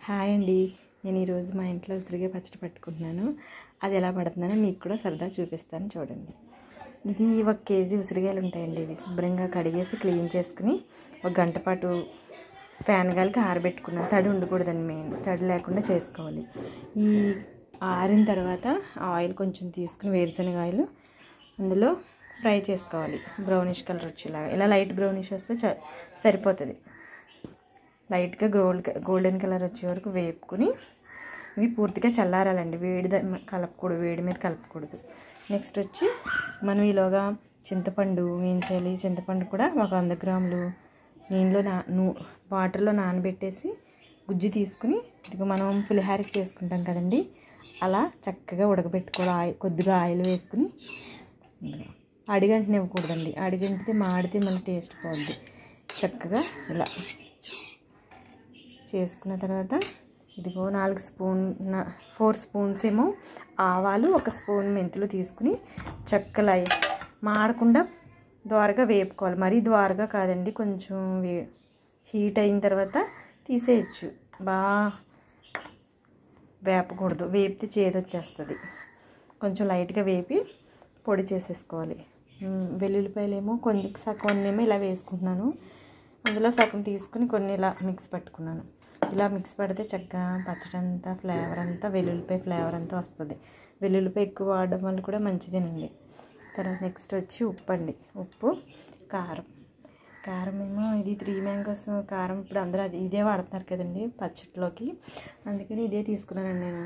Hi అండి. నేను ఈరోజు మా ఇంట్లో ఉసిరికాయ పచ్చడి పట్టుకుంటున్నాను. అది ఎలా పడుతుందని మీకు కూడా సరదా చూపిస్తాను, చూడండి. ఇది 1 కేజీ ఉసిరికాయలు ఉంటాయండి. ఇవి శుభ్రంగా కడిగేసి క్లీన్ చేసుకుని 1 గంట పాటు ఫ్యాన్ గాలికి ఆరబెట్టుకున్నాను. తడి ఉండకూడదండి, మెయిన్ తడి లేకుండా చేసుకోవాలి. ఈ ఆరిన తర్వాత ఆయిల్ కొంచెం తీసుకుని, వేరుశనగ ఆయిల్ అందులో ఫ్రై చేసుకోవాలి. బ్రౌనిష్ కలర్ వచ్చేలాగా, ఇలా లైట్ బ్రౌనిష్ వస్తే సరిపోతుంది. లైట్గా గోల్డెన్ కలర్ వచ్చే వరకు వేపుకుని ఇవి పూర్తిగా చల్లారాలండి. వేడి మీద కలపకూడదు. నెక్స్ట్ వచ్చి మనం ఈలోగా చింతపండు ఏం చేయాలి, చింతపండు కూడా 100 గ్రాములు వాటర్లో నానబెట్టేసి గుజ్జు తీసుకుని, ఇదిగో మనం పులిహారకి చేసుకుంటాం కదండి, అలా చక్కగా ఉడకబెట్టుకోవాలి. కొద్దిగా ఆయిల్ వేసుకుని, అడిగంటని ఇవ్వకూడదండి. అడిగంటితే మాడితే మన టేస్ట్ పోద్ది. చక్కగా ఇలా చేసుకున్న తర్వాత ఇదిగో 4 స్పూన్స్ ఏమో ఆవాలు, 1 స్పూన్ మెంతులు తీసుకుని చక్కగా మాడకుండా ద్వారగా వేపుకోవాలి. మరీ ద్వారగా కాదండి, కొంచెం హీట్ అయిన తర్వాత తీసేయచ్చు. బాగా వేపకూడదు, వేపితే చేదు వచ్చేస్తుంది. కొంచెం లైట్గా వేపి పొడి చేసేసుకోవాలి. వెల్లుల్లిపాయలు ఏమో కొన్నేమో ఇలా వేసుకుంటున్నాను. అందులో సగం తీసుకుని కొన్ని ఇలా మిక్స్ పట్టుకున్నాను. ఇలా మిక్స్ పడితే చక్కగా పచ్చడి అంతా ఫ్లేవర్ అంతా, వెల్లుల్లిపాయ ఫ్లేవర్ అంతా వస్తుంది. వెల్లుల్లిపాయ ఎక్కువ వాడడం వల్ల కూడా మంచిదేనండి. తర్వాత నెక్స్ట్ వచ్చి ఉప్పు అండి. ఉప్పు, కారం ఏమో ఇది 3 మ్యాంగోస్ కారం. ఇప్పుడు అందరూ ఇదే వాడుతున్నారు కదండి పచ్చడిలోకి, అందుకని ఇదే తీసుకున్నానండి నేను.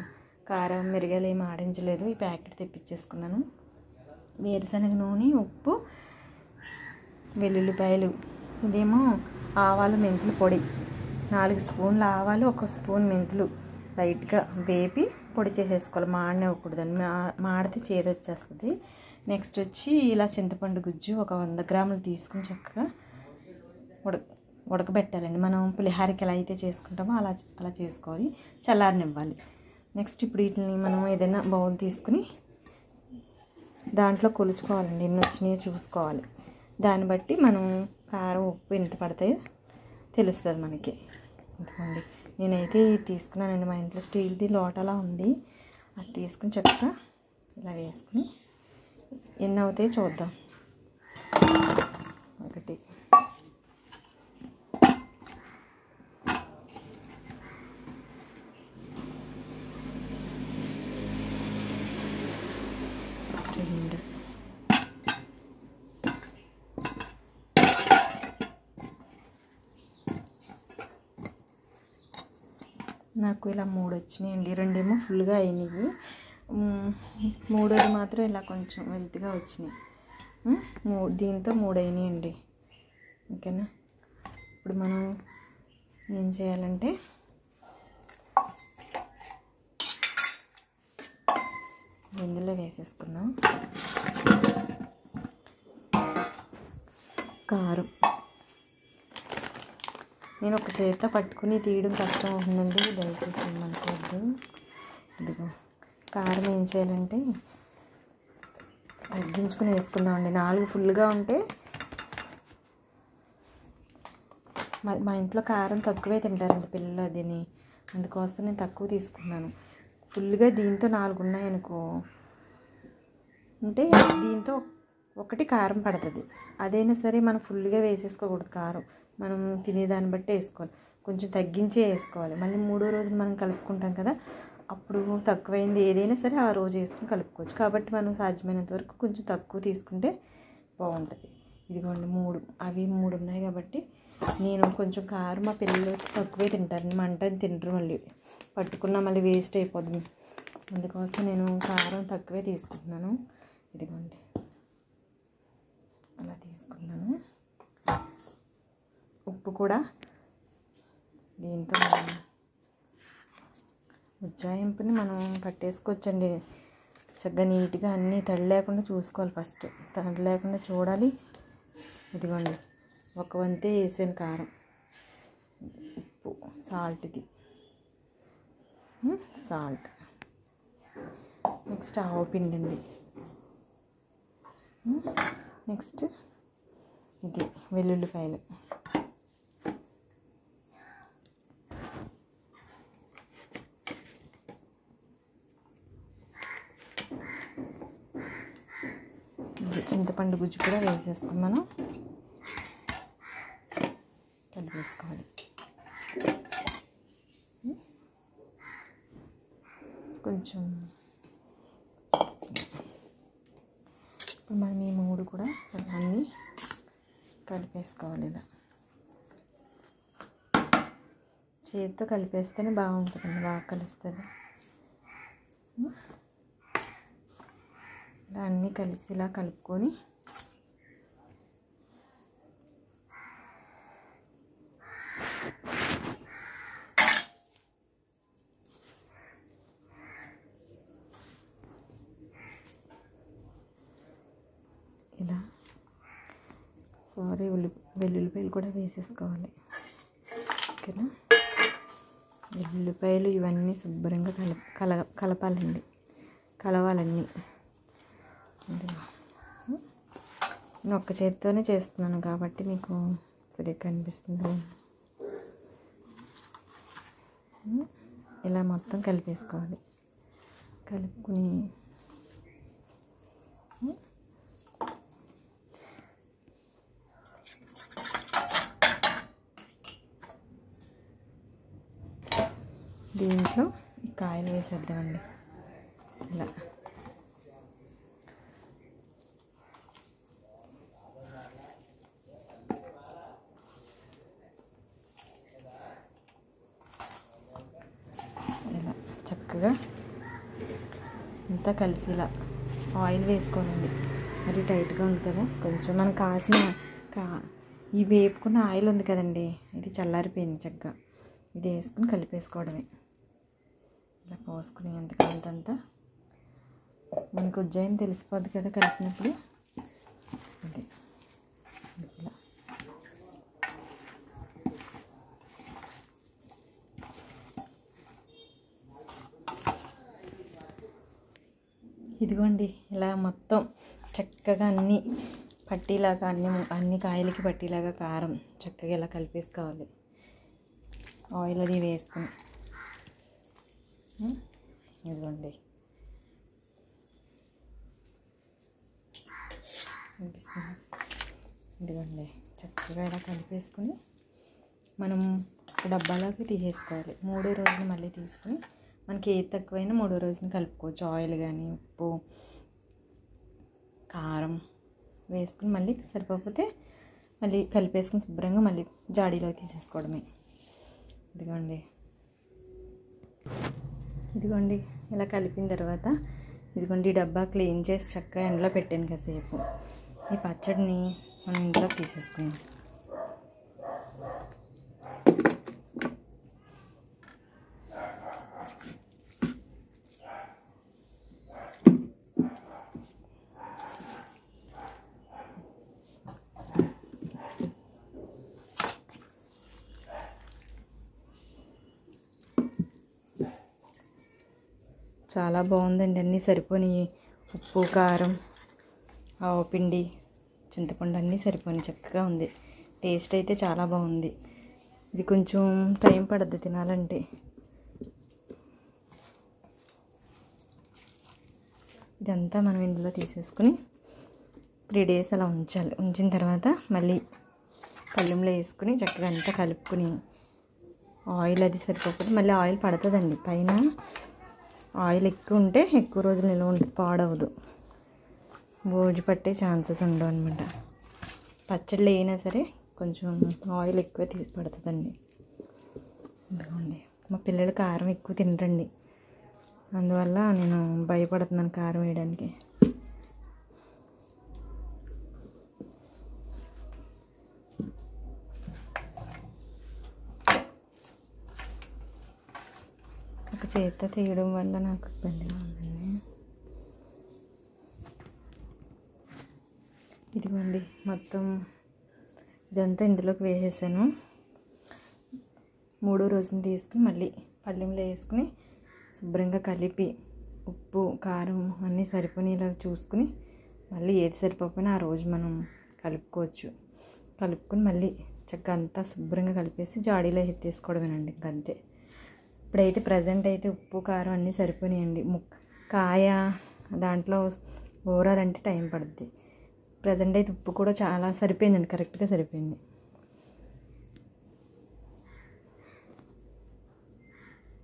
కారం మిరియాలు ఏమి ఆడించలేదు, ఈ ప్యాకెట్ తెప్పించేసుకున్నాను. వేరుశనగ నూనె, ఉప్పు, వెల్లుల్లిపాయలు, ఇదేమో ఆవాలు, మెంతులు పొడి. 4 స్పూన్ల ఆవాలు, 1 స్పూన్ మెంతులు లైట్గా వేపి పొడి చేసేసుకోవాలి. మాడనివ్వకూడదండి, మాడితే చేదు వచ్చేస్తుంది. నెక్స్ట్ వచ్చి ఇలా చింతపండు గుజ్జు 100 గ్రాములు తీసుకుని చక్కగా ఉడకబెట్టాలండి. మనం పులిహారకి ఎలా అయితే చేసుకుంటామో అలా చేసుకోవాలి, చల్లారనివ్వాలి. నెక్స్ట్ ఇప్పుడు వీటిని మనం ఏదైనా బౌల్ తీసుకుని దాంట్లో కొలుచుకోవాలండి. ఎన్ని వచ్చినాయో చూసుకోవాలి. దాన్ని బట్టి మనం కారం, ఉప్పు ఎంత పడతాయో తెలుస్తుంది మనకి. ఎందుకండి నేనైతే ఇది తీసుకున్నానండి. మా ఇంట్లో స్టీల్ది లోటలా ఉంది, అది తీసుకుని చక్కగా ఇలా వేసుకుని ఎన్ని అవుతాయో చూద్దాం. 1 2 నాకు ఇలా 3 వచ్చినాయండి. 2 ఏమో ఫుల్గా అయినాయి, 3వది మాత్రం ఇలా కొంచెం వెల్తిగా వచ్చినాయి. దీంతో 3 అయినాయండి. ఓకేనా? ఇప్పుడు మనం ఏం చేయాలంటే ఇందులో వేసేసుకుందాం. కారం నేను ఒక చేత్తో పట్టుకుని తీయడం కష్టం అవుతుందండి, దయచేసి ఏమనుకోవద్దు. ఇదిగో కారం ఏం చేయాలంటే తగ్గించుకుని వేసుకుందామండి. 4 ఫుల్గా ఉంటే మా ఇంట్లో కారం తక్కువే తింటారండి పిల్లలు, అదిని, అందుకోసం నేను తక్కువ తీసుకున్నాను. ఫుల్గా దీంతో 4 ఉన్నాయనుకో అంటే దీంతో 1 కారం పడుతుంది. అదైనా సరే మనం ఫుల్గా వేసేసుకోకూడదు కారం, మనం తినేదాన్ని బట్టి వేసుకోవాలి. కొంచెం తగ్గించే వేసుకోవాలి. మళ్ళీ 3వ రోజు మనం కలుపుకుంటాం కదా, అప్పుడు తక్కువైంది ఏదైనా సరే ఆ రోజు వేసుకుని కలుపుకోవచ్చు. కాబట్టి మనం సాధ్యమైనంత వరకు కొంచెం తక్కువ తీసుకుంటే బాగుంటుంది. ఇదిగోండి 3, అవి 3 ఉన్నాయి కాబట్టి నేను కొంచెం కారం, మా పిల్లలు తక్కువే తింటారు, మంట తింటారు, మళ్ళీ పట్టుకున్నా మళ్ళీ వేస్ట్ అయిపోతుంది. అందుకోసం నేను కారం తక్కువే తీసుకుంటున్నాను. ఇదిగోండి అలా తీసుకున్నాను. ఉప్పు కూడా దీంతో ఉజ్జాయింపుని మనం పట్టేసుకోవచ్చండి. చక్కగా నీట్గా అన్నీ తడి లేకుండా చూసుకోవాలి. ఫస్ట్ తడి లేకుండా చూడాలి. ఇదిగోండి 1 వంతే వేసాను కారం, ఉప్పు, సాల్ట్. నెక్స్ట్ ఆవపిండి అండి. నెక్స్ట్ ఇది వెల్లుల్లిపాయలు, చింతపండు గుజ్జు కూడా వేసేసుకుని మనం కలిపేసుకోవాలి. కొంచెం ఇప్పుడు మనం ఈ 3 కూడా అన్నీ కలిపేసుకోవాలి. ఇలా చేతితో కలిపేస్తేనే బాగుంటుందండి, బాగా కలుస్తుంది. ఇలా అన్నీ కలిసి ఇలా కలుపుకొని ఇలా వెల్లుల్లిపాయలు కూడా వేసేసుకోవాలి. ఓకేనా, వెల్లుల్లిపాయలు ఇవన్నీ శుభ్రంగా కలపాలండి, కలవాలన్నీ. నేను ఒక్క చేతితోనే చేస్తున్నాను కాబట్టి మీకు సరిగ్గా కనిపిస్తుంది. ఇలా మొత్తం కలిపేసుకోవాలి. కలుపుకుని దీంట్లో ఈ కాయలు వేసేద్దామండి. ఇలా ఇలా చక్కగా అంతా కలిసి ఇలా ఆయిల్ వేసుకోవాలండి. మరి టైట్గా ఉంది కదా, కొంచెం మనం కాసిన ఈ వేపుకున్న ఆయిల్ ఉంది కదండి, ఇది చల్లారిపోయింది. చక్కగా ఇది వేసుకుని కలిపేసుకోవడమే. ఇలా పోసుకుని ఎంత కావాలంత మనకు ఉజ్జాయిని తెలిసిపోద్ది కదా కలిపినప్పుడు. అది ఇలా ఇదిగోండి, ఇలా మొత్తం చక్కగా అన్నీ పట్టీలాగా అన్ని కాయలకి పట్టీలాగా కారం చక్కగా ఇలా కలిపేసుకోవాలి. ఆయిల్ అది వేసుకుని ఇదిగోండి అనిపిస్తుంది. ఇదిగోండి చక్కగా ఇలా కలిపేసుకుని మనం డబ్బాలోకి తీసేసుకోవాలి. 3వ రోజున మళ్ళీ తీసుకుని మనకి ఏది తక్కువైనా 3వ రోజున కలుపుకోవచ్చు. ఆయిల్ కానీ ఉప్పు కారం వేసుకుని మళ్ళీ సరిపోతే మళ్ళీ కలిపేసుకుని శుభ్రంగా మళ్ళీ జాడీలోకి తీసేసుకోవడమే. ఇదిగోండి ఇలా కలిపిన తర్వాత ఇదిగోండి ఈ డబ్బా క్లీన్ చేసి చక్కగా ఎండలో పెట్టాను కాసేపు. ఈ పచ్చడిని మనం ఇంట్లోకి తీసేసుకుందాం. చాలా బాగుందండి, అన్నీ సరిపోయినాయి. ఉప్పు కారం ఆవపిండి చింతపండు అన్నీ సరిపోయినాయి, చక్కగా ఉంది. టేస్ట్ అయితే చాలా బాగుంది. ఇది కొంచెం టైం పడుద్ది తినాలంటే. ఇదంతా మనం ఇందులో తీసేసుకుని 3 days అలా ఉంచాలి. ఉంచిన తర్వాత మళ్ళీ పళ్ళెంలో వేసుకుని చక్కగా అంతా కలుపుకుని ఆయిల్ అది సరిపోతుంది. మళ్ళీ ఆయిల్ పడుతుందండి పైన. ఆయిల్ ఎక్కువ ఉంటే ఎక్కువ రోజులు నిల్వ ఉంటుంది, పాడవదు, బూజు పట్టే ఛాన్సెస్ ఉండవు అనమాట. పచ్చళ్ళు అయినా సరే కొంచెం ఆయిల్ ఎక్కువ తీసి పడుతుందండి. ఇదిగోండి మా పిల్లలు కారం ఎక్కువ తినరండి, అందువల్ల నేను భయపడుతున్నాను కారం వేయడానికి. ఒక చేతితో తీయడం వల్ల నాకు ఇబ్బందిగా ఉందండి. ఇదిగోండి మొత్తం ఇదంతా ఇందులోకి వేసేసాను. 3వ రోజున తీసుకుని మళ్ళీ పళ్ళెంలో వేసుకుని శుభ్రంగా కలిపి ఉప్పు కారం అన్నీ సరిపోయిలా చూసుకుని మళ్ళీ ఏది సరిపోయినా ఆ రోజు మనం కలుపుకోవచ్చు. కలుపుకొని మళ్ళీ చక్కగా అంతా శుభ్రంగా కలిపేసి జాడీలో ఎత్తేసుకోవడమేనండి, ఇంకంతే. ఇప్పుడైతే ప్రజెంట్ అయితే ఉప్పు కారం అన్నీ సరిపోయినాయండి. కాయ దాంట్లో ఊరాలంటే టైం పడుద్ది. ప్రజెంట్ అయితే ఉప్పు కూడా చాలా సరిపోయిందండి, కరెక్ట్గా సరిపోయింది.